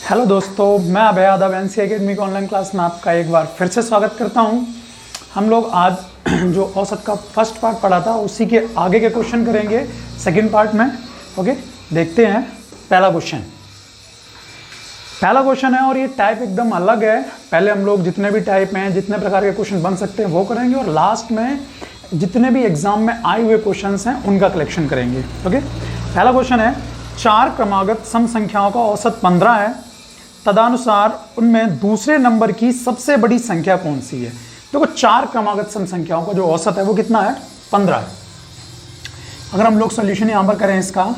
Hello दोस्तों, मैं अभय Yadav NC academy की ऑनलाइन क्लास में आपका एक बार फिर से स्वागत करता हूं। हम लोग आज जो औसत का फर्स्ट पार्ट पढ़ा था उसी के आगे के क्वेश्चन करेंगे सेकंड पार्ट में। ओके, देखते हैं पहला क्वेश्चन है और ये टाइप एकदम अलग है। पहले हम लोग जितने भी टाइप हैं, जितने प्रकार के क्वेश्चन बन सकते हैं वो करेंगे और लास्ट में जितने भी एग्जाम में आए हुए क्वेश्चन हैं उनका कलेक्शन करेंगे। ओके, पहला क्वेश्चन है, 4 क्रमागत सम संख्याओं का औसत 15 है, तदनुसार उनमें दूसरे नंबर की सबसे बड़ी संख्या कौन सी है। देखो, 4 क्रमागत सम संख्याओं का जो औसत है वो कितना है, 15 है। अगर हम लोग सोल्यूशन यहां पर करें इसका,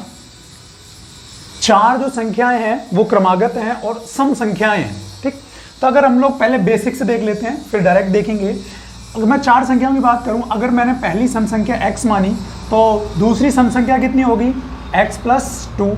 4 जो संख्याएं हैं वो क्रमागत हैं और सम संख्याएं हैं। ठीक, तो अगर हम लोग पहले बेसिक से देख लेते हैं फिर डायरेक्ट देखेंगे। अगर मैं 4 संख्याओं की बात करूं, अगर मैंने पहली सम संख्या x मानी तो दूसरी सम संख्या कितनी होगी, x + 2,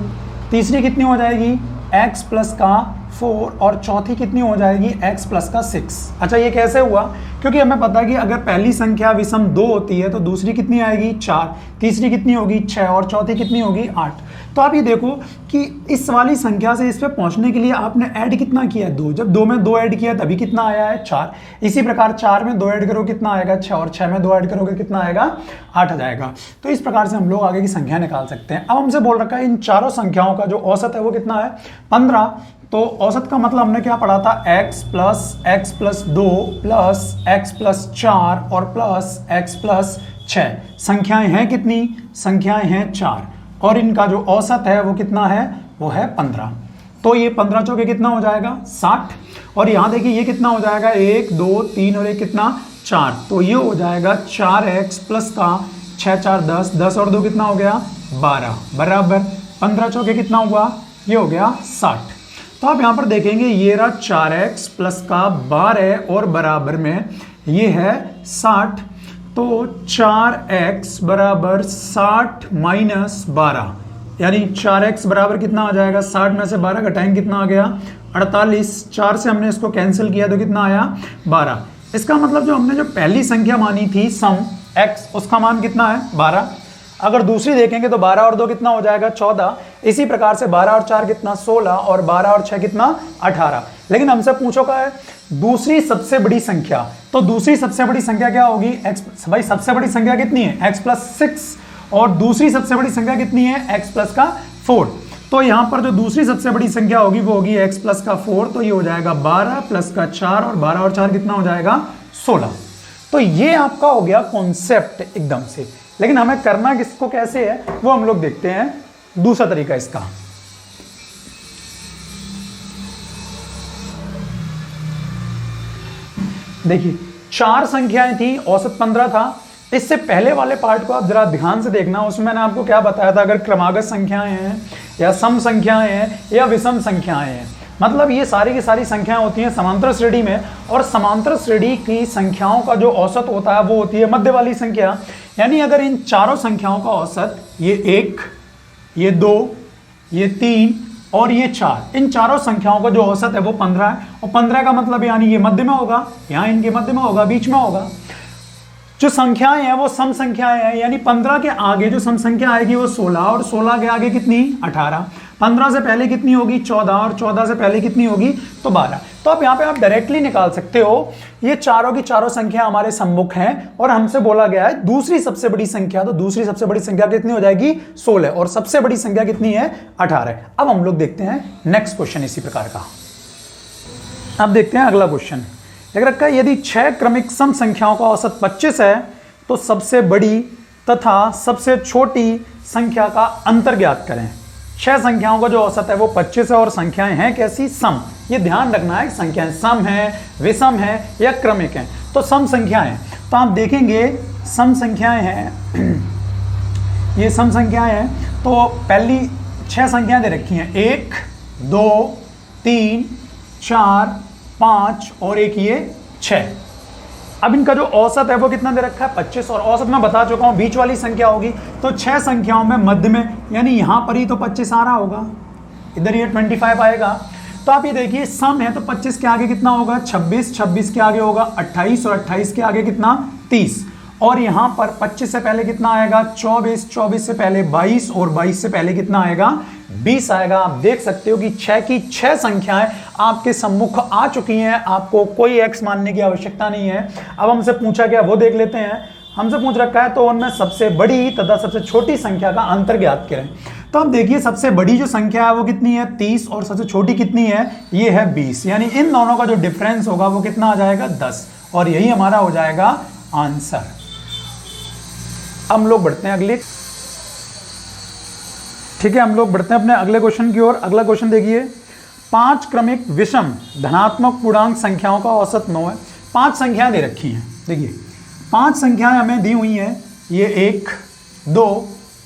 तीसरी कितनी हो जाएगी, x + का 4 और चौथी कितनी हो जाएगी, x + का 6। अच्छा, ये कैसे हुआ? क्योंकि हमें पता है कि अगर पहली संख्या विषम 2 होती है तो दूसरी कितनी आएगी, 4, तीसरी कितनी होगी, 6 और चौथी कितनी होगी, 8। तो आप ये देखो कि इस वाली संख्या से इस पे पहुंचने के लिए आपने ऐड कितना किया, 2। जब 2 में 2 ऐड किया तभी कितना आया है, 4। इसी प्रकार 4 में 2 ऐड करो कितना आएगा, 6, और 6 में 2 ऐड करोगे कितना आएगा, 8 आ जाएगा। तो इस प्रकार से हम लोग आगे की संख्या निकाल सकते हैं। अब हमसे बोल रखा है इन चारों संख्याओं का जो औसत है वो कितना है, 15। तो औसत का मतलब हमने क्या पढ़ा था, x + 2 + x + 4 और x + 6। संख्याएं हैं कितनी, संख्याएं हैं 4 और इनका जो औसत है वो कितना है, वो है 15। तो ये 15 चौके कितना हो जाएगा, 60। और यहां देखिए ये कितना हो जाएगा, 1 2 3 और एक कितना, 4। तो ये हो जाएगा 4x + का 6 4 10, 10 और 2 कितना हो गया, 12 बराबर 15 चौके कितना हुआ, ये हो गया 60। तो आप यहां पर देखेंगे ये रहा 4x + का 12 और बराबर में ये है 60। तो 4x = 60 - 12, यानी 4x बराबर कितना आ जाएगा, 60 में से 12 घटाएंगे कितना आ गया, 48। 4 से हमने इसको कैंसिल किया तो कितना आया, 12। इसका मतलब जो हमने जो पहली संख्या मानी थी सम x, उसका मान कितना है, 12। अगर दूसरी देखेंगे तो 12 और 2 कितना हो जाएगा, 14। इसी प्रकार से 12 और 4 कितना, 16 और 12 और 6 कितना, 18। लेकिन हमसे पूछो क्या है, दूसरी सबसे बड़ी संख्या। तो दूसरी सबसे बड़ी संख्या क्या होगी, x। भाई सबसे बड़ी संख्या कितनी है, x + 6 और दूसरी सबसे बड़ी संख्या कितनी है, x + का 4। तो यहां पर जो दूसरी सबसे बड़ी संख्या होगी वो होगी x + का 4। तो ये हो जाएगा 12 + का 4 और 12 और 4 कितना हो जाएगा, 16। तो ये आपका हो गया कॉन्सेप्ट एकदम से। लेकिन हमें करना किसको कैसे है वो हम लोग देखते हैं, दूसरा तरीका इसका। देखिए 4 संख्याएं थी, औसत 15 था। इससे पहले वाले पार्ट को आप जरा ध्यान से देखना, उसमें मैंने आपको क्या बताया था, अगर क्रमागत संख्याएं हैं या सम संख्याएं हैं या विषम संख्याएं हैं, मतलब ये सारी की सारी संख्याएं होती हैं समांतर श्रेणी में, और समांतर श्रेणी की संख्याओं का जो औसत होता है वो होती है मध्य वाली संख्या। यानी अगर इन चारों संख्याओं का औसत, ये 1, ये 2, ये 3 और ये 4, इन चारों संख्याओं का जो औसत है वो 15 है। और 15 का मतलब यानी ये मध्य में होगा, यहाँ इनके मध्य में होगा, बीच में होगा। जो संख्याएं हैं वो सम संख्याएं हैं, यानी 15 के आगे जो सम संख्या आएगी वो 16 और 16 के आगे कितनी, 18। 15 से पहले कितनी होगी, 14 और 14 से पहले कितनी होगी, तो 12। तो आप यहाँ पे आप डायरेक्टली निकाल सकते हो, ये चारों की चारों संख्या हमारे सम्मुख हैं और हमसे बोला गया है दूसरी सबसे बड़ी संख्या। तो दूसरी सबसे बड़ी संख्या कितनी हो जाएगी, 16, और सबसे बड़ी संख्या कितनी है, 18। अब हम लोग देखते हैं नेक्स्ट क्वेश्चन इसी प्रकार का। अब देखते हैं अगला क्वेश्चन। देख रखा है, यदि 6 क्रमिक सम संख्याओं का औसत 25 है तो सबसे बड़ी तथा सबसे छोटी संख्या का अंतर ज्ञात करें। 6 संख्याओं का जो औसत है वो 25 है और संख्याएं हैं कैसी, सम। ये ध्यान रखना है, संख्याएं सम है, विषम है या क्रमिक हैं। तो सम संख्याएं, तो आप देखेंगे सम संख्याएं हैं, ये सम संख्याएं हैं। तो पहली 6 संख्याएं दे रखी हैं, 1 2 3 4 5 और एक ये 6। अब इनका जो औसत है वो कितना दे रखा है, 25। और औसत मैं बता चुका हूं बीच वाली संख्या होगी। तो 6 संख्याओं में मध्य में, यानी यहां पर ही तो 25 आ रहा होगा, इधर ये 25 आएगा। तो आप ये देखिए सम है तो 25 के आगे कितना होगा, 26, 26 के आगे होगा 28 और 28 के आगे कितना, 30। और यहां पर 25 से पहले कितना आएगा 24, 24 से पहले 22 और 22 से पहले कितना आएगा 20 आएगा। आप देख सकते हो कि 6 की 6 संख्याएं आपके सम्मुख आ चुकी हैं, आपको कोई x मानने की आवश्यकता नहीं है। अब हमसे पूछा गया वो देख लेते हैं। हमसे पूछ रखा है तो उनमें सबसे बड़ी तथा सबसे छोटी संख्या का अंतर ज्ञात करें। तो अब देखिए सबसे बड़ी जो संख्या है वो कितनी है 30 और सबसे छोटी कितनी है ये है 20, यानी इन दोनों का जो डिफरेंस होगा वो कितना आ जाएगा 10, और यही हमारा हो जाएगा आंसर। हम लोग बढ़ते हैं अगले, ठीक है, हम लोग बढ़ते हैं अपने अगले क्वेश्चन की ओर। अगला क्वेश्चन देखिए, 5 क्रमिक विषम धनात्मक पूर्णांक संख्याओं का औसत 9 है। 5 संख्याएं दे रखी हैं, देखिए 5 संख्याएं हमें दी हुई हैं, ये 1, 2,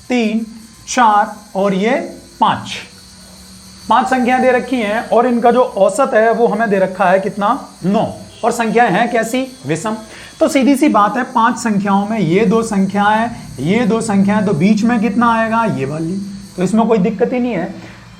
3, 4 और ये 5 संख्याएं दे रखी हैं, और इनका जो औसत है वो हमें दे रखा है कितना 9, और संख्याएं हैं कैसी विषम। तो सीधी सी बात है 5 संख्याओं में ये 2 संख्याएं, ये 2 संख्याएं, तो बीच में कितना आएगा ये वाली, तो इसमें कोई दिक्कत ही नहीं है।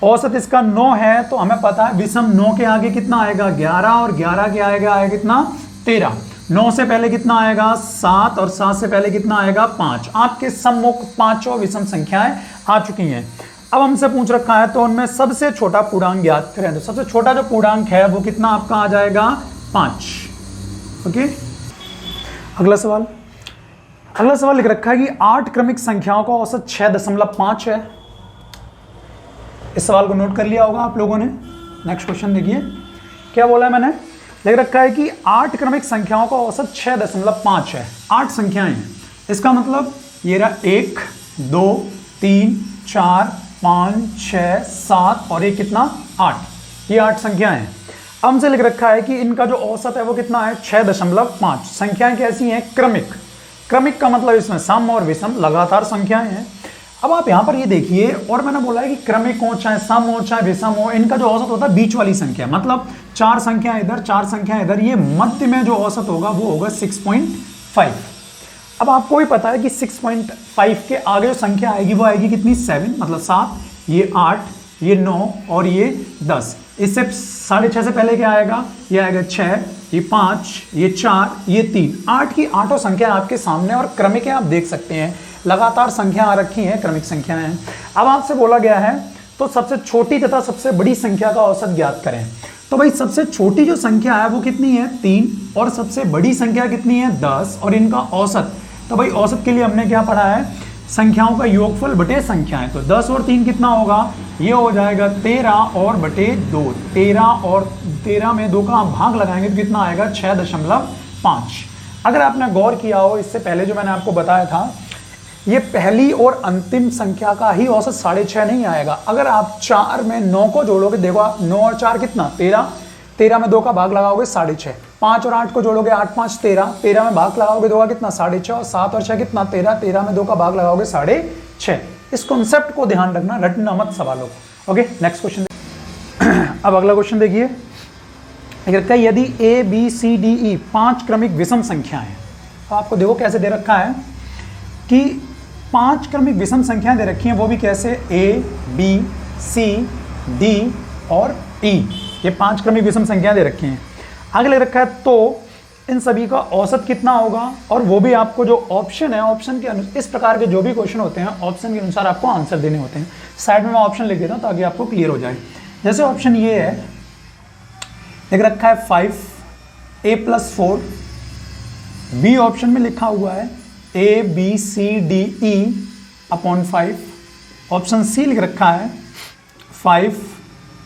औसत इसका 9 है, तो हमें पता है विषम 9 के आगे कितना आएगा 11, और 11 के आएगा कितना 13। 9 से पहले कितना आएगा 7, और 7 से पहले कितना आएगा 5। आपके सम्मुख 5 विषम संख्याएं आ चुकी हैं। अब हमसे पूछ रखा है तो उनमें सबसे छोटा पूर्णांक ज्ञात करें। तो सबसे छोटा जो पूर्णांक है वो कितना आपका आ जाएगा 5। ओके, अगला सवाल। अगला सवाल लिख रखा है कि 8 क्रमिक संख्याओं का औसत 6.5 है। इस सवाल को नोट कर लिया होगा आप लोगों ने। नेक्स्ट क्वेश्चन देखिए, क्या बोला है मैंने, लिख रखा है कि 8 क्रमिक संख्याओं का औसत 6.5 है। 8 संख्याएं हैं, इसका मतलब ये रहा 1, 2, 3, 4, 5, 6, 7 और ये कितना 8, ये 8 संख्याएं हैं। अब हमसे लिख रखा है कि इनका जो औसत है वो कितना है 6.5। संख्याएं कैसी हैं क्रमिक। क्रमिक का मतलब इसमें सम और विषम लगातार संख्याएं हैं। अब आप यहां पर ये देखिए, और मैंने बोला है कि क्रमिक हो चाहे सम हो चाहे विषम हो, इनका जो औसत होता है बीच वाली संख्या, मतलब 4 संख्या इधर 4 संख्या इधर, ये मध्य में जो औसत होगा वो होगा 6.5। अब आपको भी पता है कि 6.5 के आगे जो संख्या आएगी वो आएगी कितनी 7, मतलब 7, ये 8, ये 9 और ये 10। इससे 6.5 से पहले क्या आएगा, ये आएगा 6, ये 5, ये 4, ये 3। 8 की 8 संख्या आपके सामने, और क्रमिक है आप देख सकते हैं, लगातार संख्या आ रखी हैं, क्रमिक संख्याएं हैं। अब आपसे बोला गया है तो सबसे छोटी तथा सबसे बड़ी संख्या का औसत ज्ञात करें। तो भाई सबसे छोटी जो संख्या है वो कितनी है 3, और सबसे बड़ी संख्या कितनी है 10, और इनका औसत, तो भाई औसत के लिए हमने क्या पढ़ा है, संख्याओं का योगफल बटे संख्याएं। तो 10 और 3 कितना होगा, ये हो जाएगा 13 और बटे 2। 13 और 13 में 2 का आप भाग लगाएंगे तो कितना आएगा 6.5। अगर आपने गौर किया हो, इससे पहले जो मैंने आपको बताया था, ये पहली और अंतिम संख्या का ही औसत 6.5 नहीं आएगा। अगर आप 4 में 9 को जोड़ोगे, देखो आप 9 और 4 कितना 13, 13 में 2 का भाग लगाओगे 6.5। 5 और 8 को जोड़ोगे, 8 5 13, 13 में भाग लगाओगे 2 का कितना 6.5, और 7 और 6 कितना 13, 13 में 2 का भाग लगाओगे 6.5। इस कॉन्सेप्ट को ध्यान रखना, रटना मत सवालों को। Okay, next question. अब अगला क्वेश्चन देखिए, यदि A B C D E 5 क्रमिक विषम संख्याएं हैं, तो आपको देखो कैसे दे रखा है कि 5 क्रमिक विषम संख्याएं दे रखी हैं, वो भी कैसे A B C D और E, ये 5 क्रमिक विषम संख्याएं दे रखी हैं। आगे ले रखा है तो इन सभी का औसत कितना होगा, और वो भी आपको जो ऑप्शन है, ऑप्शन के अनुसार, इस प्रकार के जो भी क्वेश्चन होते हैं ऑप्शन के अनुसार आपको आंसर देने होते हैं। साइड में मैं ऑप्शन लिख देता हूँ ताकि आपको क्लियर हो जाए। जैसे ऑप्शन ये है, लिख रखा है 5 A + 4। बी ऑप्शन में लिखा हुआ है A B C D E upon 5। Option C लिख रखा है 5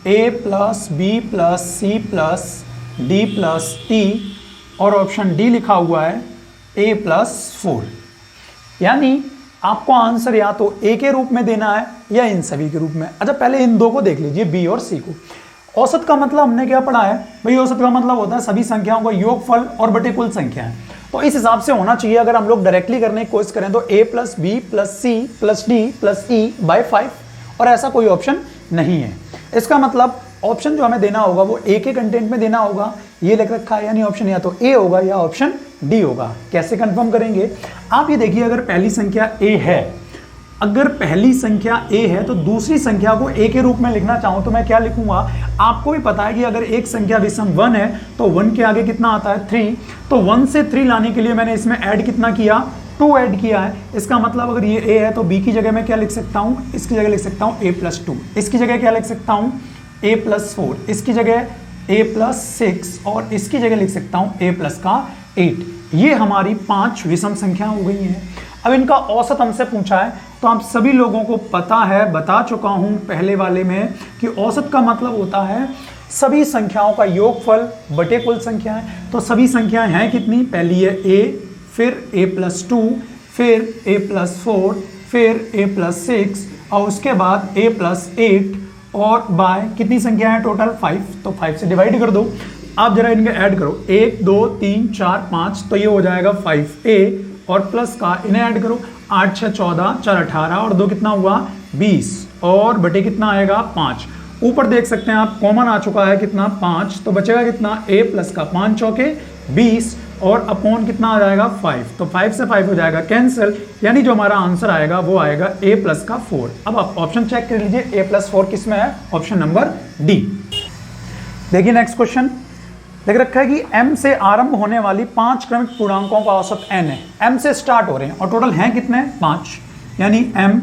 A + B + C + D + E, और ऑप्शन डी लिखा हुआ है A + 4। यानी आपको आंसर या तो ए के रूप में देना है या इन सभी के रूप में। अच्छा, पहले इन दो को देख लीजिए, बी और सी को। औसत का मतलब हमने क्या पढ़ा है भाई, औसत का मतलब होता है सभी संख्याओं का योगफल और बटे कुल संख्याएं। तो इस हिसाब से होना चाहिए। अगर हम लोग डायरेक्टली करने की कोशिश करें तो A + B + C + D + E by 5, और ऐसा कोई ऑप्शन नहीं है। इसका मतलब ऑप्शन जो हमें देना होगा वो ए के कंटेंट में देना होगा। ये लिख रखा है, यानी ऑप्शन या तो ए होगा या ऑप्शन डी होगा। कैसे कंफर्म करेंगे आप, ये देखिए, अगर पहली संख्या ए है अगर पहली संख्या a है तो दूसरी संख्या को a के रूप में लिखना चाहूं तो मैं क्या लिखूंगा? आपको भी पता है कि अगर एक संख्या विषम 1 है तो 1 के आगे कितना आता है? 3। तो 1 से 3 लाने के लिए मैंने इसमें ऐड कितना किया? 2 ऐड किया है। इसका मतलब अगर ये a है तो b की जगह मैं क्या लिख सकता हूं? इसकी जगह लिख सकता हूं a+2। इसकी जगह क्या लिख सकता हूं? a+4। इसकी जगह a+6 और इसकी जगह लिख सकता हूं a+8। ये हमारी 5 विषम संख्या हो गई हैं। अब इनका औसत हमसे पूछा है तो आप सभी लोगों को पता है, बता चुका हूं पहले वाले में कि औसत का मतलब होता है सभी संख्याओं का योगफल बटे कुल संख्याएं। तो सभी संख्याएं हैं कितनी? पहली है a, फिर a+2, फिर a+4, फिर a+6 और उसके बाद a+8 और बाय कितनी संख्या है टोटल? 5। तो 5 से डिवाइड कर दो। आप जरा इनके ऐड करो, 1 2 3 4 5, तो ये हो जाएगा 5a और प्लस का इन्हें ऐड करो, 8 6 14, 4 18 और 2 कितना हुआ? 20 और बटे कितना आएगा? 5। ऊपर देख सकते हैं आप कॉमन आ चुका है कितना? 5। तो बचेगा कितना? a प्लस का 5 चौके 20 और अपॉन कितना आ जाएगा? 5। तो 5 से 5 हो जाएगा कैंसिल, यानी जो हमारा आंसर आएगा वो आएगा a प्लस का 4। अब आप ऑप्शन चेक कर लीजिए, a+4 किस में है? Option number D. देखिए नेक्स्ट क्वेश्चन लिख रखा है कि m से आरंभ होने वाली 5 क्रमिक पूर्णांकों का औसत n है। m से स्टार्ट हो रहे हैं और टोटल हैं कितने? 5, यानी m।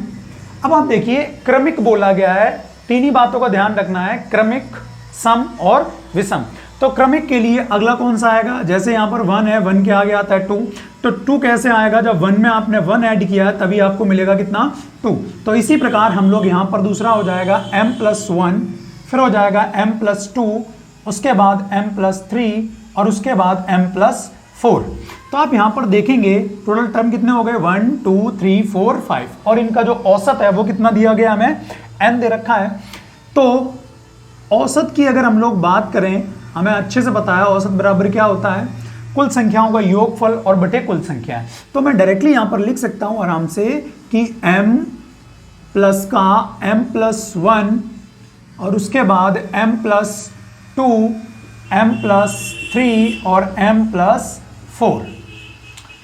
अब आप देखिए क्रमिक बोला गया है, तीन ही बातों का ध्यान रखना है, क्रमिक, सम और विषम। तो क्रमिक के लिए अगला कौन सा आएगा? जैसे यहाँ पर 1 है, 1 के आगे आता है 2, तो 2 कैसे आएगा? जब 1 में आपने 1 ऐड किया है तभी आपको मिलेगा कितना? 2। तो इसी प्रकार हम लोग यहाँ पर दूसरा हो जाएगा m+1, फिर हो जाएगा m+2, उसके बाद m+3 और उसके बाद m+4। तो आप यहां पर देखेंगे टोटल टर्म कितने हो गए? 1 2 3 4 5 और इनका जो औसत है वो कितना दिया गया? हमें n दे रखा है। तो औसत की अगर हम लोग बात करें, हमें अच्छे से पता है औसत बराबर क्या होता है? कुल संख्याओं का योगफल और बटे कुल संख्या है। तो मैं डायरेक्टली यहां पर लिख सकता हूं आराम से कि m प्लस का m+1 और उसके बाद m+2, m+3 और m+4,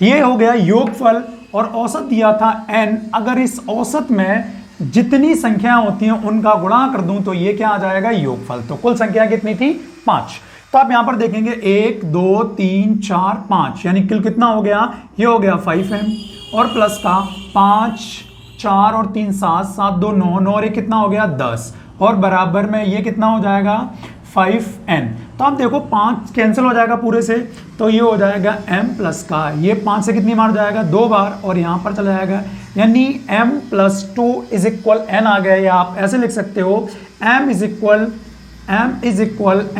ये हो गया योगफल। और औसत दिया था n। अगर इस औसत में जितनी संख्या होती हैं उनका गुणा कर दूं तो ये क्या आ जाएगा? योगफल। तो कुल संख्या कितनी थी? 5। तो आप यहां पर देखेंगे 1 2 3 4 5, यानी कुल कितना हो गया? ये हो गया 5m और प्लस का 5 4 और 3 7 7 2 9 9 और ये कितना हो गया? 10 और बराबर में ये कितना हो जाएगा? 5n। तो आप देखो 5 कैंसिल हो जाएगा पूरे से, तो ये हो जाएगा m प्लस का, ये 5 से कितनी बार जाएगा? 2 बार और यहाँ पर चला जाएगा, यानी m+2 इज इक्वल n आ गया। या आप ऐसे लिख सकते हो m is equal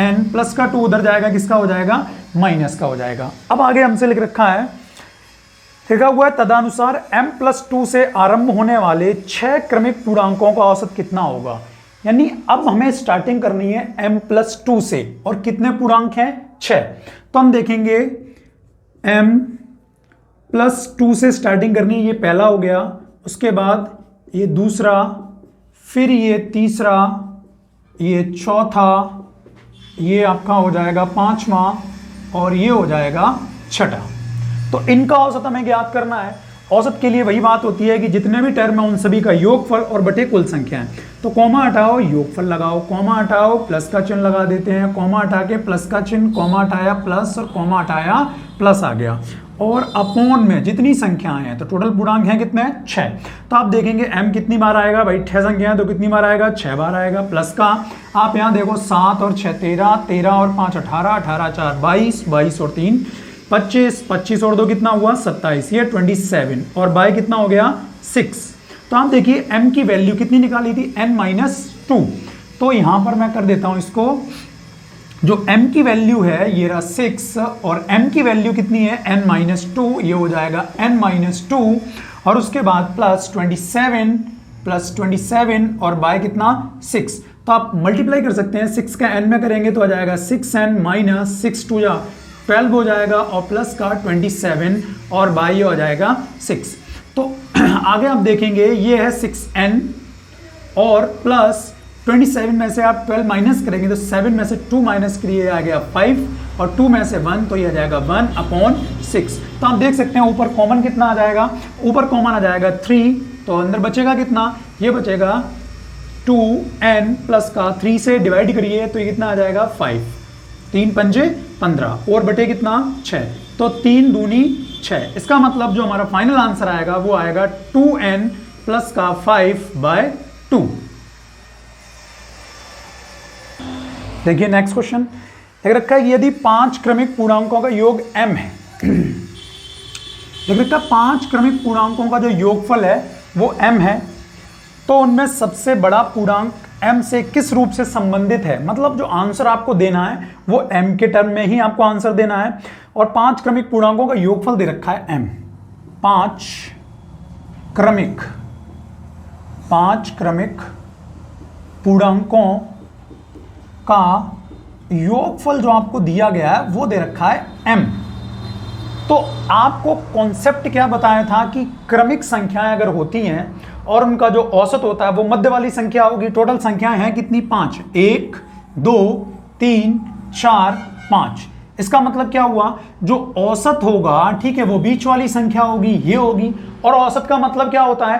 n plus का 2 उधर जाएगा, किसका हो जाएगा? माइनस का हो जाएगा। अब आगे हमसे लिख रखा है, लिखा हुआ है तदनुसार m+2 से आरंभ होने वाले 6 क्रमिक पूर्णांकों का औसत कितना होगा। यानी अब हमें स्टार्टिंग करनी है m+2 से, और कितने पूर्णांक हैं? 6। तो हम देखेंगे m+2 से स्टार्टिंग करनी है, ये पहला हो गया, उसके बाद ये दूसरा, फिर ये तीसरा, ये चौथा, ये आपका हो जाएगा 5वां और ये हो जाएगा 6ठा। तो इनका औसत हमें ज्ञात करना है। औसत के लिए वही बात होती है कि जितने भी टर्म है उन सभी का योगफल और बटे कुल संख्या है। तो कॉमा हटाओ, योगफल लगाओ, कॉमा हटाओ, प्लस का चिन्ह लगा देते हैं, कॉमा हटा के प्लस का चिन्ह, कॉमा हटाया प्लस और कॉमा हटाया प्लस आ गया, और अपॉन में जितनी संख्याएं हैं, तो टोटल पूर्णांक हैं कितने? 6। तो आप देखेंगे m कितनी बार आएगा भाई? 6 संख्या है तो कितनी बार आएगा? 6 बार आएगा। प्लस का आप यहाँ देखो 7 और 6 13, 13 और 5 18, 18 4 22, 22 और 3 25, 25 और 2 कितना हुआ? 27, ये 27 और बाय कितना हो गया? 6। तो आप देखिए m की वैल्यू कितनी निकाली थी? n-2। तो यहां पर मैं कर देता हूं इसको, जो m की वैल्यू है ये रहा 6 और m की वैल्यू कितनी है? n-2, ये हो जाएगा n-2 और उसके बाद प्लस 27 और बाय कितना? 6। तो आप मल्टीप्लाई कर सकते हैं, 6 का n में करेंगे तो आ जाएगा 6n माइनस 6 2 या 12 हो जाएगा और प्लस का 27 और बाय ये हो जाएगा 6। तो आगे आप देखेंगे ये है 6n और प्लस 27 में से आप 12 माइनस करेंगे तो 7 में से 2 माइनस करिए आ गया 5 और 2 में से 1 तो ये आ जाएगा 1/6। तो आप देख सकते हैं ऊपर कॉमन कितना आ जाएगा? ऊपर कॉमन आ जाएगा 3 तो अंदर बचेगा कितना, ये बचेगा 2n प्लस का 3 से डिवाइड करिए तो ये कितना आ जाएगा 5, 3 पंजे 15 और बटे कितना 6, तो 3 दूनी 6। इसका मतलब जो हमारा फाइनल आंसर आएगा वो आएगा 2n प्लस का 5/2। देखिए नेक्स्ट क्वेश्चन देख रखा है कि यदि 5 क्रमिक पूर्णांकों का योग m है, देख रखा है 5 क्रमिक पूर्णांकों का जो योगफल है वो m है, तो उनमें सबसे बड़ा पूर्णांक m से किस रूप से संबंधित है। मतलब जो आंसर आपको देना है वो m के टर्म में ही आपको आंसर देना है। और 5 क्रमिक पूर्णांकों का योगफल दे रखा है m, 5 क्रमिक पूर्णांकों का योगफल जो आपको दिया गया है वो दे रखा है m। तो आपको कॉन्सेप्ट क्या बताया था कि क्रमिक संख्याएं अगर होती हैं और उनका जो औसत होता है वो मध्य वाली संख्या होगी। टोटल संख्याएं हैं कितनी 5, 1 2 3 4 5। इसका मतलब क्या हुआ, जो औसत होगा ठीक है वो बीच वाली संख्या होगी, ये होगी। और औसत का मतलब क्या होता है,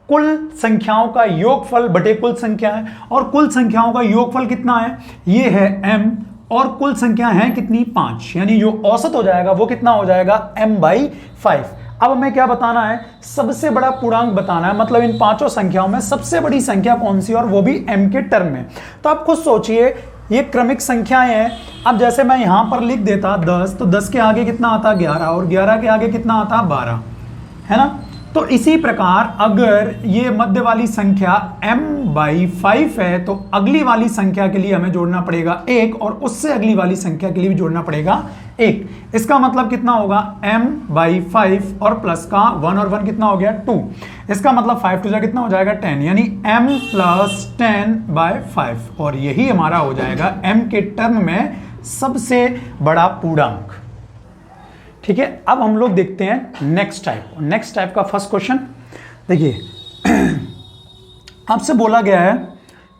कुल संख्याओं का योगफल बटे कुल संख्या है। और कुल संख्याओं का योगफल कितना है, ये है m, और कुल संख्या है कितनी 5, यानी जो औसत हो जाएगा वो कितना हो जाएगा m/5। अब हमें क्या बताना है, सबसे बड़ा पूर्णांक बताना है। मतलब इन पांचों संख्याओं में सबसे बड़ी संख्या कौन सी, और वो भी m के टर्म में। तो आप खुद सोचिए ये क्रमिक संख्याएं हैं। अब जैसे मैं यहां पर लिख देता 10, तो 10 के आगे कितना आता 11, और 11 के आगे कितना आता 12, है ना। तो इसी प्रकार अगर ये मध्य वाली संख्या m/5 है तो अगली वाली संख्या के लिए हमें जोड़ना पड़ेगा 1, और उससे अगली वाली संख्या के लिए भी जोड़ना पड़ेगा 1। इसका मतलब कितना होगा m/5 और प्लस का 1 और 1 कितना हो गया 2। इसका मतलब 5 2 कितना हो जाएगा 10, यानी m + 10/5। और यही हमारा हो जाएगा m के टर्म में सबसे बड़ा पूर्णांक। ठीक है, अब हम लोग देखते हैं नेक्स्ट टाइप का फर्स्ट क्वेश्चन। देखिए आपसे बोला गया है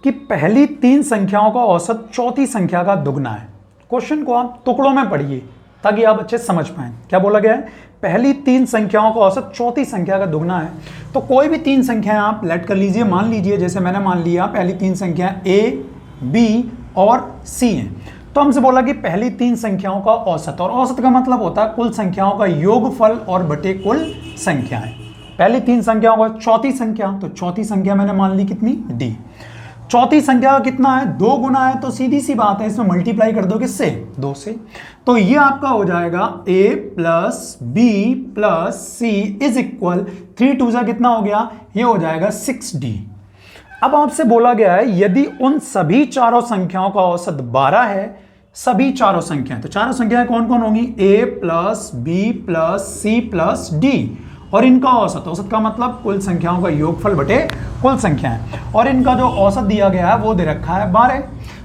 कि पहली 3 संख्याओं का औसत चौथी संख्या का दुगना है। क्वेश्चन को आप टुकड़ों में पढ़िए ताकि आप अच्छे समझ पाएं। क्या बोला गया है, पहली 3 संख्याओं का औसत चौथी संख्या का दुगना है। तो कोई भी 3 संख्याएं आप लेट कर लीजिए। मान लीजिए जैसे मैंने मान लिया पहली 3 संख्या A, B और C हैं। तो हमसे बोला कि पहली 3 संख्याओं का औसत, और औसत का मतलब होता है कुल संख्याओं का योगफल और बटे कुल संख्याएं। पहली 3 संख्याओं का चौथी संख्या, तो चौथी संख्या मैंने मान ली कितनी D। चौथी संख्या का कितना है 2 गुना है, तो सीधी सी बात है इसमें मल्टीप्लाई कर दो किससे 2 से। तो ये आपका हो जाएगा A + B + C = 3 2 कितना हो गया, ये हो जाएगा 6D। अब आपसे बोला गया है यदि उन सभी चारों संख्याओं का औसत 12 है, सभी चारों संख्याएं, तो चारों संख्याएं कौन कौन होंगी A + B + C + D, और इनका औसत का मतलब कुल संख्याओं का योगफल बटे कुल संख्याएं, और इनका जो औसत दिया गया है वो दे रखा है 12।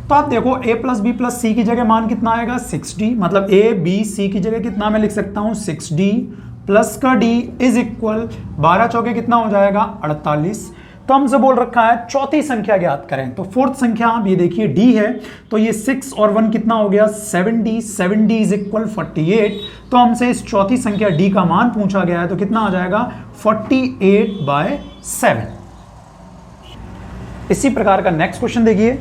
तो आप देखो A + B + C की जगह मान कितना आएगा 6D, मतलब A B C की जगह कितना मैं लिख सकता हूं 6D प्लस का D = 12 चौके कितना हो जाएगा 48। तो हमसे बोल रखा है चौथी संख्या ज्ञात करें। तो फोर्थ संख्या आप ये देखिए D है, तो ये 6 और 1 कितना हो गया 7D, 7D = 48। तो हमसे इस चौथी संख्या D का मान पूछा गया है, तो कितना आ जाएगा 48/7। इसी प्रकार का नेक्स्ट क्वेश्चन देखिए,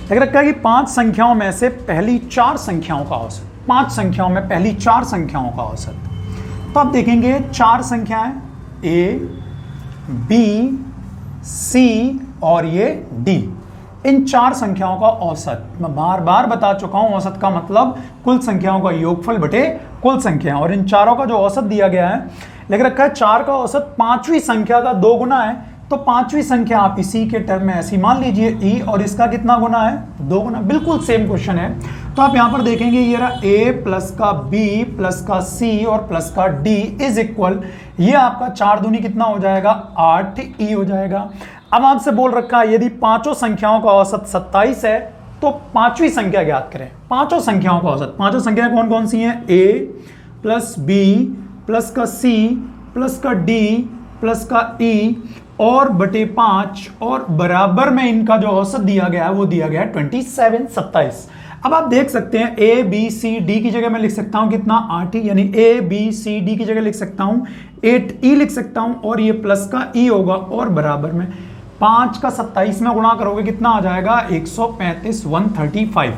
देख रखा है कि 5 संख्याओं में से पहली 4 संख्याओं का औसत, 5 संख्याओं में पहली 4 संख्याओं का औसत। तो आप देखेंगे 4 संख्याएं A, B, C और ये D, इन 4 संख्याओं का औसत। मैं बार बार बता चुका हूं, औसत का मतलब कुल संख्याओं का योगफल बटे कुल संख्या, और इन चारों का जो औसत दिया गया है लिख रखा है 4 का औसत 5वीं संख्या का 2 गुना है। तो 5वीं संख्या आप इसी के टर्म में ऐसी मान लीजिए E, और इसका कितना गुना है 2 गुना। बिल्कुल सेम क्वेश्चन है। तो आप यहां पर देखेंगे ये रहा A प्लस का B प्लस का C और प्लस का D = ये आपका 4 दूनी कितना हो जाएगा 8E हो जाएगा। अब आपसे बोल रखा है यदि पांचों संख्याओं का औसत 27 है तो 5वीं संख्या ज्ञात करें। पांचों संख्याओं का औसत, पांचों संख्याएं कौन कौन सी हैं A + B प्लस का C प्लस का D प्लस का ई और बटे 5 और बराबर में इनका जो औसत दिया गया है वो दिया गया है 27। अब आप देख सकते हैं ए बी सी डी की जगह मैं लिख सकता हूं कितना 8 यानी ए बी सी डी की जगह लिख सकता हूं 8 लिख सकता हूं और ये प्लस का ई होगा और बराबर में 5 का 27 में गुणा करोगे कितना आ जाएगा 135 135।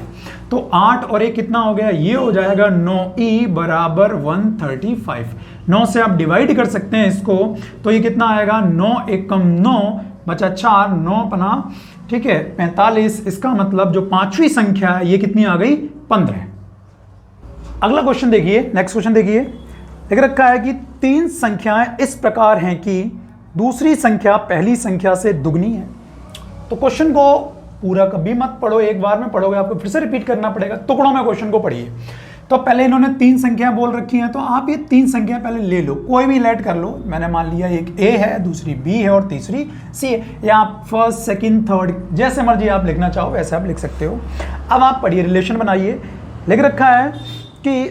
तो 8 और 1 कितना हो गया, ये हो जाएगा 9e बराबर 135। 9 से आप डिवाइड कर सकते हैं इसको, तो ये कितना आएगा 9 एकम 9 बचा 4 9 पना, ठीक है 45। इसका मतलब जो पांचवी संख्या है ये कितनी आ गई 15। अगला क्वेश्चन देखिए, नेक्स्ट क्वेश्चन देखिए, लिख रखा है कि 3 संख्याएं इस प्रकार हैं कि दूसरी संख्या पहली संख्या से दुगनी है। तो क्वेश्चन को पूरा कभी मत पढ़ो, एक बार में पढ़ोगे आपको फिर से रिपीट करना पड़ेगा, टुकड़ों में क्वेश्चन को पढ़िए। तो पहले इन्होंने 3 संख्या बोल रखी हैं, तो आप ये 3 संख्या पहले ले लो, कोई भी लेट कर लो। मैंने मान लिया एक ए है, दूसरी बी है और तीसरी सी है, या आप फर्स्ट सेकंड थर्ड जैसे मर्जी आप लिखना चाहो वैसे आप लिख सकते हो। अब आप पढ़िए, रिलेशन बनाइए। लिख रखा है कि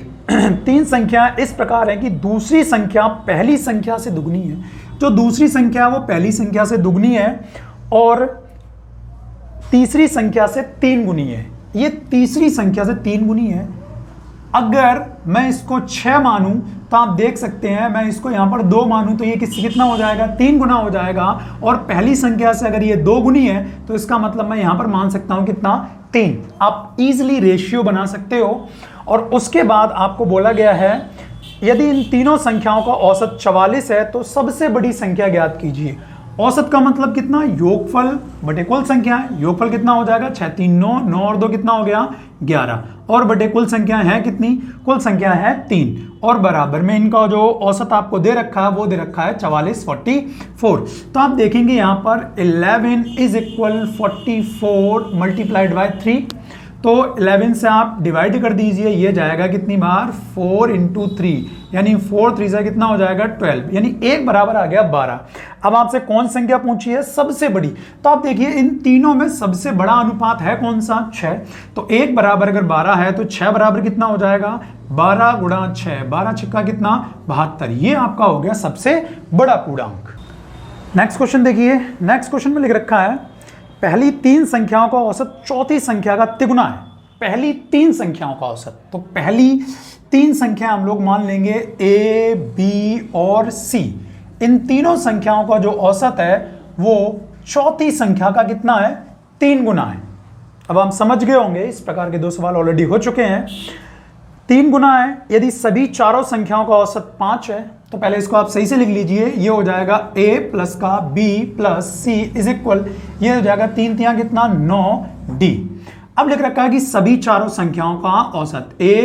3 संख्या इस प्रकार है कि दूसरी संख्या पहली संख्या से दुगनी है। जो दूसरी संख्या वो पहली संख्या से दुगनी है और तीसरी संख्या से 3 गुनी है। ये तीसरी संख्या से 3 गुनी है। अगर मैं इसको 6 मानूं तो आप देख सकते हैं, मैं इसको यहां पर 2 मानूं तो ये कितना हो जाएगा 3 गुना हो जाएगा। और पहली संख्या से अगर ये 2 गुनी है तो इसका मतलब मैं यहां पर मान सकता हूं कितना 3। आप इजीली रेशियो बना सकते हो। और उसके बाद आपको बोला गया है यदि इन तीनों संख्याओं का औसत 44 है तो सबसे बड़ी संख्या ज्ञात कीजिए। औसत का मतलब कितना, योगफल बटे कुल संख्या है। योगफल कितना हो जाएगा 6 3 9, 9 और 2 कितना हो गया 11 और बटे कुल संख्या है कितनी, कुल संख्या है 3 और बराबर में इनका जो औसत आपको दे रखा है वो दे रखा है 44 44। तो आप देखेंगे यहाँ पर 11 इज इक्वल 44 मल्टीप्लाइड बाय 3। तो 11 से आप डिवाइड कर दीजिए, ये जाएगा कितनी बार 4 इंटू 3 यानी 4 3 से कितना हो जाएगा 12 यानी 1 बराबर आ गया 12। अब आपसे कौन संख्या पूछी है सबसे बड़ी, तो आप देखिए इन तीनों में सबसे बड़ा अनुपात है कौन सा 6। तो 1 बराबर अगर 12 है तो 6 बराबर कितना हो जाएगा 12 गुणा 6, 12 छक्का कितना 72। ये आपका हो गया सबसे बड़ा पूर्णांक। नेक्स्ट क्वेश्चन देखिए, नेक्स्ट क्वेश्चन में लिख रखा है पहली 3 संख्याओं का औसत चौथी संख्या का तिगुना है। पहली 3 संख्याओं का औसत, तो पहली 3 संख्या हम लोग मान लेंगे ए बी और सी। इन तीनों संख्याओं का जो औसत है वो चौथी संख्या का कितना है 3 गुना है। अब हम समझ गए होंगे, इस प्रकार के 2 सवाल ऑलरेडी हो चुके हैं। 3 गुना है, यदि सभी चारों संख्याओं का औसत 5 है तो पहले इसको आप सही से लिख लीजिए। ये हो जाएगा a प्लस का b plus c is equal, ये हो जाएगा 3 3 कितना 9d। अब लिख रखा है कि सभी चारों संख्याओं का औसत a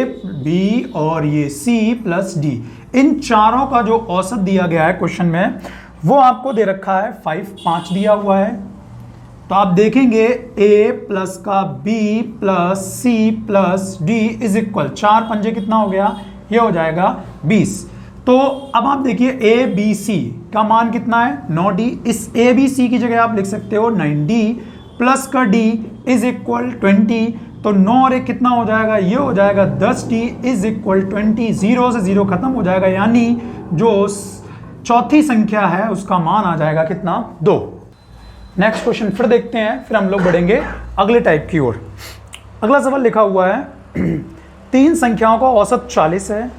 b और ये c प्लस d, इन चारों का जो औसत दिया गया है क्वेश्चन में वो आपको दे रखा है 5 दिया हुआ है। तो आप देखेंगे a प्लस का b plus c plus d is equal 4 पंजे कितना हो गया, ये हो जाएगा 20। तो अब आप देखिए ए बी सी का मान कितना है 9d। इस ए बी सी की जगह आप लिख सकते हो 9d प्लस का d इज इक्वल 20। तो 9 और 1 कितना हो जाएगा, ये हो जाएगा 10d इज इक्वल 20। 0 से 0 खत्म हो जाएगा यानी जो चौथी संख्या है उसका मान आ जाएगा कितना 2। नेक्स्ट क्वेश्चन फिर देखते हैं, फिर हम लोग बढ़ेंगे अगले टाइप की ओर। अगला सवाल लिखा हुआ है 3 संख्याओं का औसत 40 है,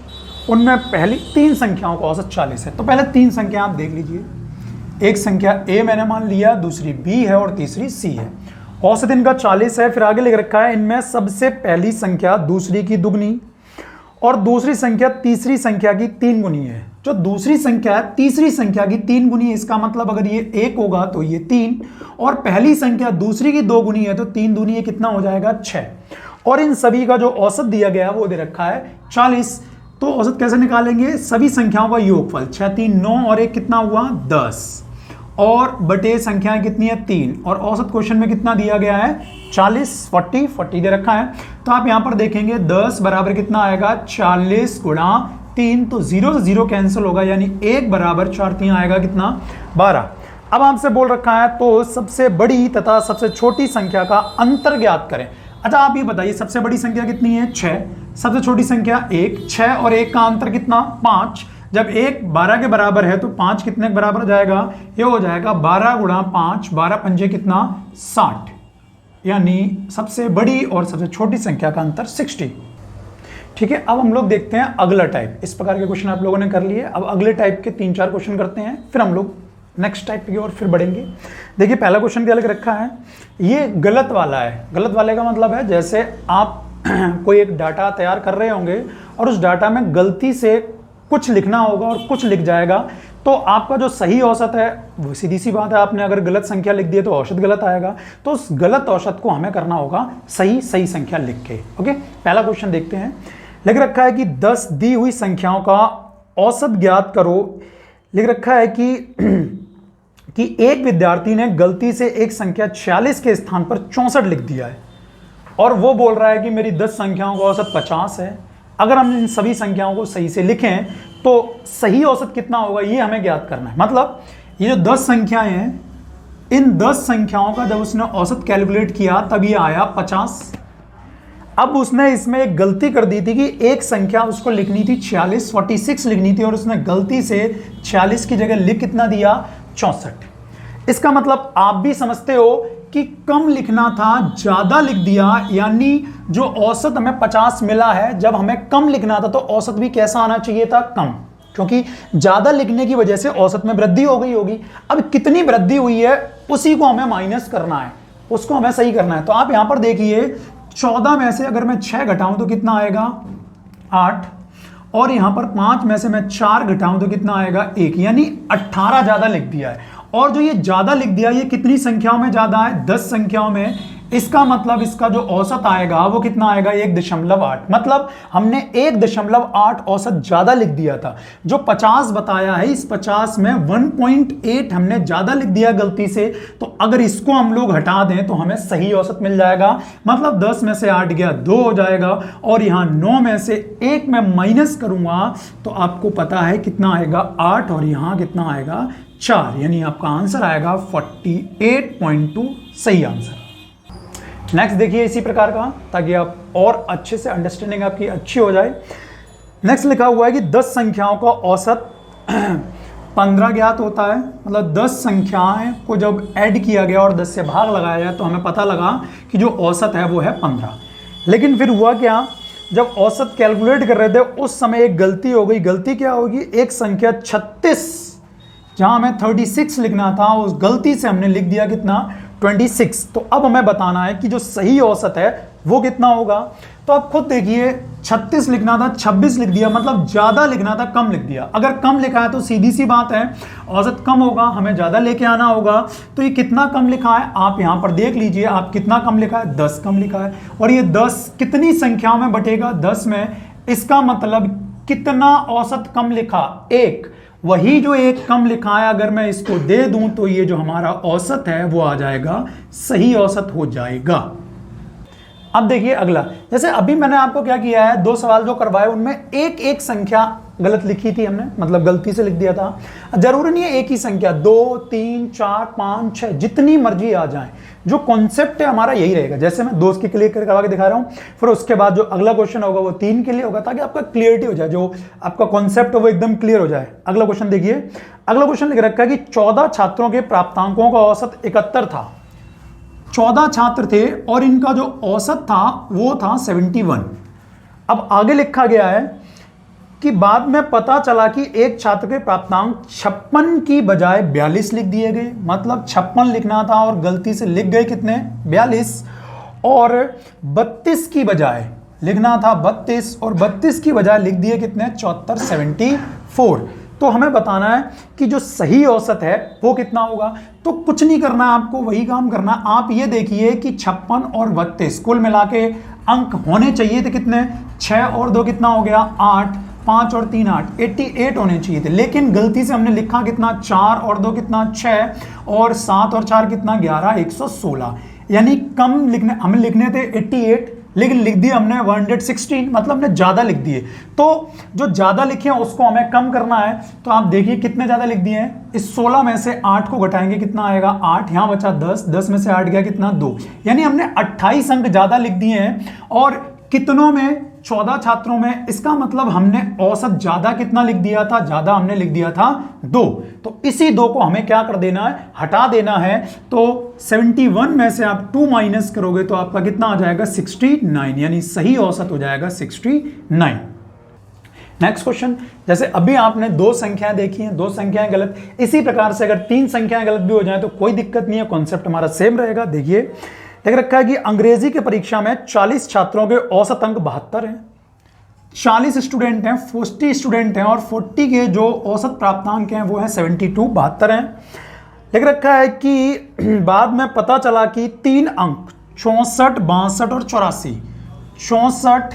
उनमें पहली 3 संख्याओं का औसत 40 है। तो पहले 3 संख्या आप देख लीजिए। एक संख्या a मैंने मान लिया, दूसरी b है और तीसरी c है। औसत इनका 40 है। फिर आगे लिख रखा है इनमें सबसे पहली संख्या दूसरी की दुगनी और दूसरी संख्या तीसरी संख्या की 3 गुनी है। जो दूसरी संख्या है तीसरी संख्या की 3 गुनी है, इसका मतलब अगर ये 1 होगा तो ये 3 और पहली संख्या दूसरी की 2 गुनी है तो 3 दूनी ये कितना हो जाएगा 6। और इन सभी का जो औसत दिया गया है वो दे रखा है 40। तो औसत कैसे निकालेंगे, सभी संख्याओं का योगफल 6 3 9 और 1 कितना हुआ 10 और बटे संख्याएं कितनी है 3 और औसत क्वेश्चन में कितना दिया गया है 40 40 दे रखा है। तो आप यहां पर देखेंगे 10 बराबर कितना आएगा 40 गुणा 3, तो 0 से 0 कैंसिल होगा यानी 1 बराबर 4 3 आएगा कितना 12। अब आपसे बोल रखा है तो सबसे बड़ी तथा सबसे छोटी संख्या का अंतर ज्ञात करें। अच्छा आप ये बताइए सबसे बड़ी संख्या कितनी है 6, सबसे छोटी संख्या 1, 6 और 1 का अंतर कितना 5, जब 1 12 के बराबर है तो 5 कितने के बराबर हो जाएगा, ये हो जाएगा 12 गुणा 5, 12 पंजे कितना 60, यानी सबसे बड़ी और सबसे छोटी संख्या का अंतर 60। ठीक है, अब हम लोग देखते हैं अगला टाइप। इस प्रकार के क्वेश्चन आप लोगों ने कर लिए, अब अगले टाइप के 3-4 क्वेश्चन करते हैं, फिर हम लोग नेक्स्ट टाइप की ओर फिर बढ़ेंगे। देखिए पहला क्वेश्चन क्या लिख रखा है, ये गलत वाला है। गलत वाले का मतलब है जैसे आप कोई एक डाटा तैयार कर रहे होंगे और उस डाटा में गलती से कुछ लिखना होगा और कुछ लिख जाएगा, तो आपका जो सही औसत है वो सीधी सी बात है, आपने अगर गलत संख्या लिख दी है तो औसत गलत आएगा, तो उस गलत औसत को हमें करना होगा सही संख्या लिख के। ओके, पहला क्वेश्चन देखते हैं। लिख रखा है कि 10 दी हुई संख्याओं का औसत ज्ञात करो। लिख रखा है कि एक विद्यार्थी ने गलती से एक संख्या 46 के स्थान पर 64 लिख दिया है और वो बोल रहा है कि मेरी 10 संख्याओं का औसत 50 है। अगर हम इन सभी संख्याओं को सही से लिखें तो सही औसत कितना होगा ये हमें ज्ञात करना है। मतलब ये जो 10 संख्याएं हैं, इन 10 संख्याओं का जब उसने औसत कैलकुलेट किया तब ये आया 50। अब उसने इसमें एक गलती कर दी थी कि एक संख्या उसको लिखनी थी 46 लिखनी थी और उसने गलती से 46 की जगह लिख कितना दिया 64। इसका मतलब आप भी समझते हो कि कम लिखना था, ज्यादा लिख दिया, यानी जो औसत हमें 50 मिला है, जब हमें कम लिखना था तो औसत भी कैसा आना चाहिए था, कम, क्योंकि ज्यादा लिखने की वजह से औसत में वृद्धि हो गई होगी। अब कितनी वृद्धि हुई है उसी को हमें माइनस करना है, उसको हमें सही करना है। तो आप यहां पर देखिए 14 में से अगर मैं 6 घटाऊं तो कितना आएगा 8, और यहां पर 5 में से मैं 4 घटाऊं तो कितना आएगा 1, यानी 18 ज्यादा लिख दिया है। और जो ये ज्यादा लिख दिया ये कितनी संख्याओं में ज्यादा है, 10 संख्याओं में। इसका मतलब इसका जो औसत आएगा वो कितना आएगा 1.8। मतलब हमने 1.8 औसत ज्यादा लिख दिया था। जो 50 बताया है इस 50 में 1.8 हमने ज्यादा लिख दिया गलती से, तो अगर इसको हम लोग हटा दें तो हमें सही औसत मिल जाएगा। मतलब 10 में से 8 गया 2 हो जाएगा, और यहां 9 में से 1 में माइनस करूंगा तो आपको पता है कितना आएगा 8, और यहां कितना आएगा 4, यानी आपका आंसर आएगा 48.2 सही आंसर। नेक्स्ट देखिए इसी प्रकार का, ताकि आप और अच्छे से अंडरस्टैंडिंग आपकी अच्छी हो जाए। नेक्स्ट लिखा हुआ है कि 10 संख्याओं का औसत 15 ज्ञात होता है। मतलब 10 संख्याएं को जब ऐड किया गया और 10 से भाग लगाया जाए तो हमें पता लगा कि जो औसत है वो है 15। लेकिन फिर हुआ क्या, जब औसत कैलकुलेट कर रहे थे उस समय एक गलती हो गई। गलती क्या होगी, एक संख्या 36 जहां हमें 36 लिखना था उस गलती से हमने लिख दिया कितना 26। तो अब हमें बताना है कि जो सही औसत है वो कितना होगा। तो आप खुद देखिए 36 लिखना था 26 लिख दिया, मतलब ज्यादा लिखना था कम लिख दिया। अगर कम लिखा है तो सीधी सी बात है औसत कम होगा, हमें ज्यादा लेके आना होगा। तो ये कितना कम लिखा है आप यहां पर देख लीजिए, आप कितना कम लिखा है 10 कम लिखा है। और ये 10 कितनी संख्याओं में बटेगा 10 में, इसका मतलब कितना औसत कम लिखा 1। वही जो एक कम लिखा है अगर मैं इसको दे दूं तो ये जो हमारा औसत है वो आ जाएगा, सही औसत हो जाएगा। अब देखिए अगला, जैसे अभी मैंने आपको क्या किया है, 2 सवाल जो करवाए उनमें एक एक संख्या गलत लिखी थी हमने, मतलब गलती से लिख दिया था। जरूरी नहीं है एक ही संख्या, 2 3 4 5 6 जितनी मर्जी आ जाए, जो कॉन्सेप्ट है हमारा यही रहेगा। जैसे मैं 2 की क्लियर करवा के दिखा रहा हूं, फिर उसके बाद जो अगला क्वेश्चन होगा वो 3 के लिए होगा, ताकि आपका क्लियरिटी हो जाए, जो आपका कॉन्सेप्ट है वो एकदम क्लियर हो जाए। अगला क्वेश्चन देखिए, अगला क्वेश्चन लिख रखा है कि 14 छात्रों के प्राप्तांकों का औसत 71 था। 14 छात्र थे और इनका जो औसत था वो था 71। अब आगे लिखा गया है कि बाद में पता चला कि एक छात्र के प्राप्तांक 56 की बजाय 42 लिख दिए गए। मतलब 56 लिखना था और गलती से लिख गए कितने 42, और 32 की बजाय लिखना था 32 और 32 की बजाय लिख दिए कितने 74 74। तो हमें बताना है कि जो सही औसत है वो कितना होगा। तो कुछ नहीं करना है आपको, वही काम करना है। आप ये देखिए कि 56 और 32 कुल मिला के अंक होने चाहिए थे कितने, 6 और 2 कितना हो गया 8, 5 और 3 8, 88 होने चाहिए थे। लेकिन गलती से हमने लिखा कितना 4 और 2 कितना 6, और 7 और 4 कितना 11, 116। यानी कम लिखने हमें लिखने थे 88, लेकिन लिख दिया हमने 116, मतलब हमने ज्यादा लिख दिए। तो जो ज्यादा लिखे हैं उसको हमें कम करना है। तो आप देखिए कितने ज्यादा लिख दिए हैं, इस 16 में से 8 को घटाएंगे कितना आएगा 8, यहां बचा 10, 10 में से 8 गया कितना 2, यानी हमने 28 अंक ज्यादा लिख दिए हैं। और कितनों में, 14 छात्रों में, इसका मतलब हमने औसत ज्यादा कितना लिख दिया था, ज्यादा हमने लिख दिया था 2। तो इसी 2 को हमें क्या कर देना है, हटा देना है। तो 71 में से आप 2 माइनस करोगे तो आपका कितना आ जाएगा 69, यानी सही औसत हो जाएगा 69। नेक्स्ट क्वेश्चन, जैसे अभी आपने 2 संख्याएं देखी हैं, 2 संख्याएं गलत, इसी प्रकार से अगर 3 संख्याएं गलत भी हो जाए तो कोई दिक्कत नहीं है, कॉन्सेप्ट हमारा सेम रहेगा। देखिए देख रखा है कि अंग्रेजी की परीक्षा में 40 छात्रों के औसत अंक 72 हैं, 40 स्टूडेंट हैं, 40 स्टूडेंट हैं, और 40 के जो औसत प्राप्तांक हैं वो हैं 72, 72 हैं। लिख रखा है कि बाद में पता चला कि 3 अंक 64, 62 और 84, 64,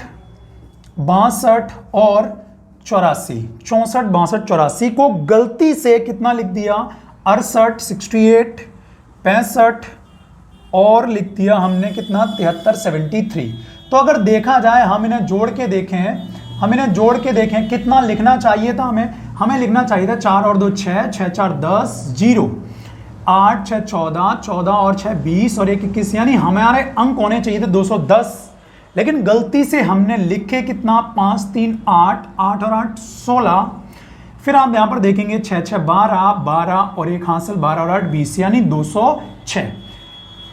62 और 84, 64, 62, 84 को गलती से कितना लिख दिया 68, 68, 65 और लिख दिया हमने कितना 73, 73। तो अगर देखा जाए, हम इन्हें जोड़ के देखें, कितना लिखना चाहिए था हमें लिखना चाहिए था 4 और 2 6, 6 4 10, 0, 8 6 14, 14 और 6 20 और 1 21, यानी हमारे अंक होने चाहिए थे 210, लेकिन गलती से हमने लिखे कितना 5 3 8, 8 और 8 16। फिर आप यहां पर देखेंगे 6 6 12, 12 और 1 हासिल 12 और 8 20, यानी 206।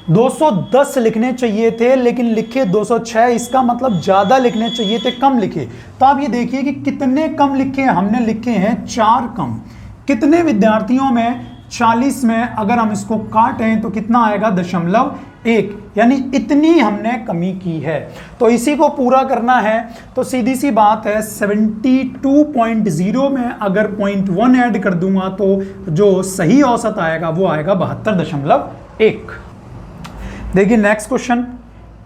210 लिखने चाहिए थे लेकिन लिखे 206, इसका मतलब ज्यादा लिखने चाहिए थे, कम लिखे। तो आप ये देखिए कि कितने कम लिखे हैं, हमने लिखे हैं 4 कम। कितने विद्यार्थियों में 40 में अगर हम इसको काटें तो कितना आएगा 0.1, यानी इतनी हमने कमी की है। तो इसी को पूरा करना है तो सीधी सी बात है 72.0 में अगर 0.1 ऐड कर दूंगा तो जो सही औसत आएगा वो आएगा 72.1। देखिए नेक्स्ट क्वेश्चन।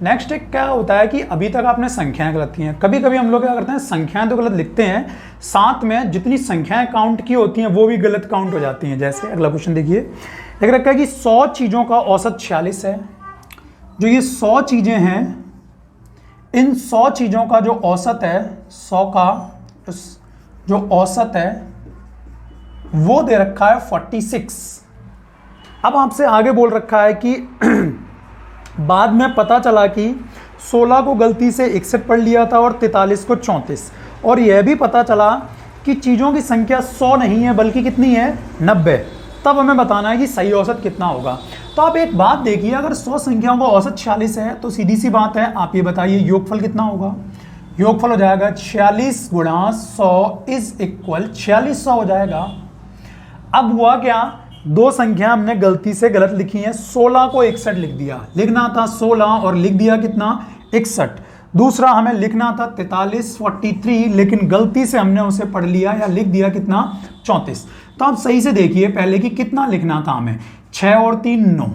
नेक्स्ट एक क्या होता है कि अभी तक आपने संख्याएं गलत की हैं। कभी कभी हम लोग क्या करते हैं, संख्याएं तो गलत लिखते हैं, साथ में जितनी संख्याएं काउंट की होती हैं वो भी गलत काउंट हो जाती हैं। जैसे अगला क्वेश्चन देखिए, देख रखा है कि 100 चीज़ों का औसत 46 है। जो ये 100 चीज़ें हैं, इन 100 चीज़ों का जो औसत है, 100 का जो औसत है वो दे रखा है 46। अब आपसे आगे बोल रखा है कि बाद में पता चला कि 16 को गलती से 61 पढ़ लिया था और 43 को 34, और यह भी पता चला कि चीज़ों की संख्या 100 नहीं है बल्कि कितनी है 90। तब हमें बताना है कि सही औसत कितना होगा। तो आप एक बात देखिए, अगर 100 संख्याओं का औसत 46 है तो सीधी सी बात है, आप ये बताइए योगफल कितना होगा। योगफल हो जाएगा 46 गुणा 100 इज इक्वल 4600 हो जाएगा। अब हुआ क्या, 2 संख्या हमने गलती से गलत लिखी है, 16 को 61 लिख दिया, लिखना था 16 और लिख दिया कितना 61। दूसरा हमें लिखना था 43 43, लेकिन गलती से हमने उसे पढ़ लिया या लिख दिया कितना 34। तो आप सही से देखिए पहले कि कितना लिखना था हमें, 6 और 3 9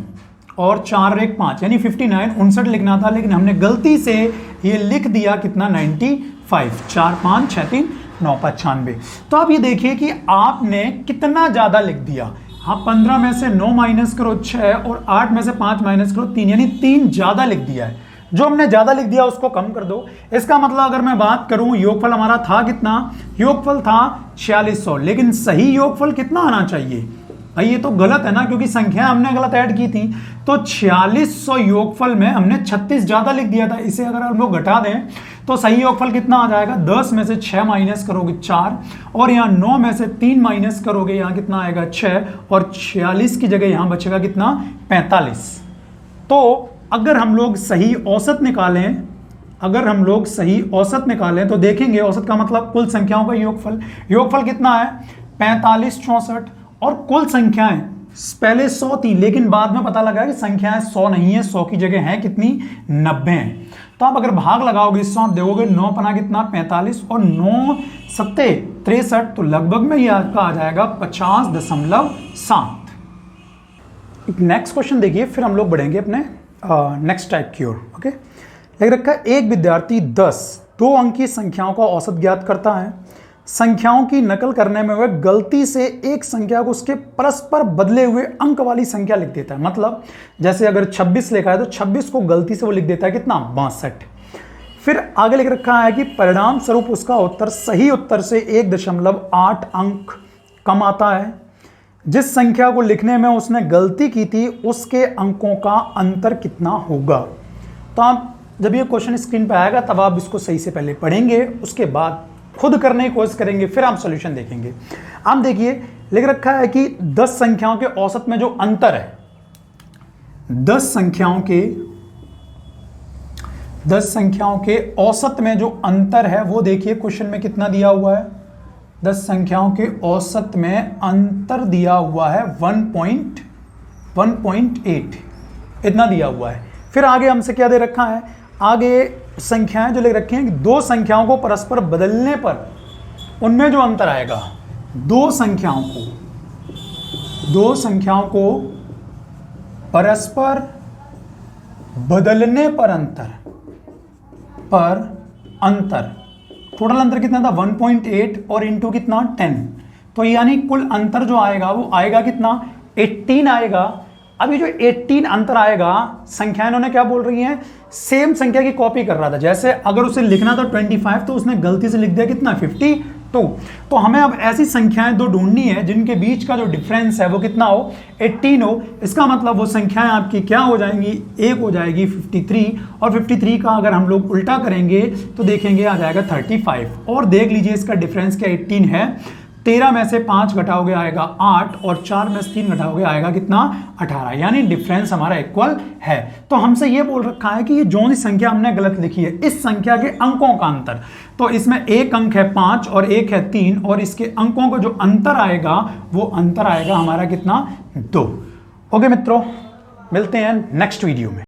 और 4 और 1 5, यानी 59 59 लिखना था, लेकिन हमने गलती से ये लिख दिया कितना 95, 4 5 6 3 9 95। तो आप ये देखिए कि आपने कितना ज़्यादा लिख दिया। हाँ, 15 में से 9 माइनस करो 6 और 8 में से 5 माइनस करो 3, यानी 3 ज़्यादा लिख दिया है। जो हमने ज़्यादा लिख दिया उसको कम कर दो। इसका मतलब अगर मैं बात करूं, योगफल हमारा था कितना, योगफल था 4600, लेकिन सही योगफल कितना आना चाहिए भाई, ये तो गलत है ना, क्योंकि संख्या हमने गलत ऐड की थी। तो 4600 योगफल में हमने 36 ज़्यादा लिख दिया था। इसे अगर हम लोग घटा दें तो सही योगफल कितना आ जाएगा, 10 में से 6 माइनस करोगे 4, और यहाँ 9 में से 3 माइनस करोगे, यहाँ कितना आएगा 6, और 46 की जगह यहाँ बचेगा कितना 45। तो अगर हम लोग सही औसत निकालें, तो देखेंगे औसत का मतलब कुल संख्याओं का योगफल। योगफल कितना है 45 64, और कुल संख्याएं पहले 100 थी लेकिन बाद में पता लगा कि संख्याएं 100 नहीं है, 100 की जगह है कितनी 90 है। तो आप अगर भाग लगाओगे 100 देखोगे 9 पना कितना 45 और 9 सत्ते 63, तो लगभग में ये आपका आ जाएगा 50.7। नेक्स्ट क्वेश्चन देखिए, फिर हम लोग बढ़ेंगे अपने नेक्स्ट टाइप की ओर। ओके, लिख रखा है एक विद्यार्थी 2 अंक की संख्याओं का औसत ज्ञात करता है। संख्याओं की नकल करने में वह गलती से एक संख्या को उसके परस्पर बदले हुए अंक वाली संख्या लिख देता है। मतलब जैसे अगर 26 लिखा है तो 26 को गलती से वो लिख देता है कितना 62। फिर आगे लिख रखा है कि परिणाम स्वरूप उसका उत्तर सही उत्तर से 1.8 अंक कम आता है। जिस संख्या को लिखने में उसने गलती की थी उसके अंकों का अंतर कितना होगा। तो आप जब ये क्वेश्चन स्क्रीन पे आएगा तब आप इसको सही से पहले पढ़ेंगे, उसके बाद खुद करने की कोशिश करेंगे, फिर आप सॉल्यूशन देखेंगे। आप देखिए लिख रखा है कि 10 संख्याओं के औसत में जो अंतर है, 10 संख्याओं के औसत में जो अंतर है वो देखिए क्वेश्चन में कितना दिया हुआ है। 10 संख्याओं के औसत में अंतर दिया हुआ है 1.8 इतना दिया हुआ है। फिर आगे हमसे क्या दे रखा है, आगे संख्याएं जो लिख रखी हैं कि 2 संख्याओं को परस्पर बदलने पर उनमें जो अंतर आएगा, 2 संख्याओं को परस्पर बदलने पर अंतर टोटल अंतर कितना था 1.8 और इंटू कितना 10, तो यानी कुल अंतर जो आएगा वो आएगा कितना 18 आएगा। अभी जो 18 अंतर आएगा, संख्या इन्होंने क्या बोल रही हैं, सेम संख्या की कॉपी कर रहा था। जैसे अगर उसे लिखना था 25 तो उसने गलती से लिख दिया कितना 52। तो हमें अब ऐसी संख्याएं 2 ढूंढनी है जिनके बीच का जो डिफरेंस है वो कितना हो 18 हो। इसका मतलब वो संख्याएं आपकी क्या हो जाएंगी, एक हो जाएगी 53, और 53 का अगर हम लोग उल्टा करेंगे तो देखेंगे आ जाएगा 35। और देख लीजिए इसका डिफरेंस क्या 18 है, 13 में से 5 घटाओगे आएगा 8 और 4 में से 3 घटाओगे आएगा कितना 18, यानी डिफरेंस हमारा इक्वल है। तो हमसे ये बोल रखा है कि ये जो सी संख्या हमने गलत लिखी है इस संख्या के अंकों का अंतर, तो इसमें एक अंक है 5 और एक है 3 और इसके अंकों का जो अंतर आएगा वो अंतर आएगा हमारा कितना 2। ओके मित्रों, मिलते हैं नेक्स्ट वीडियो में।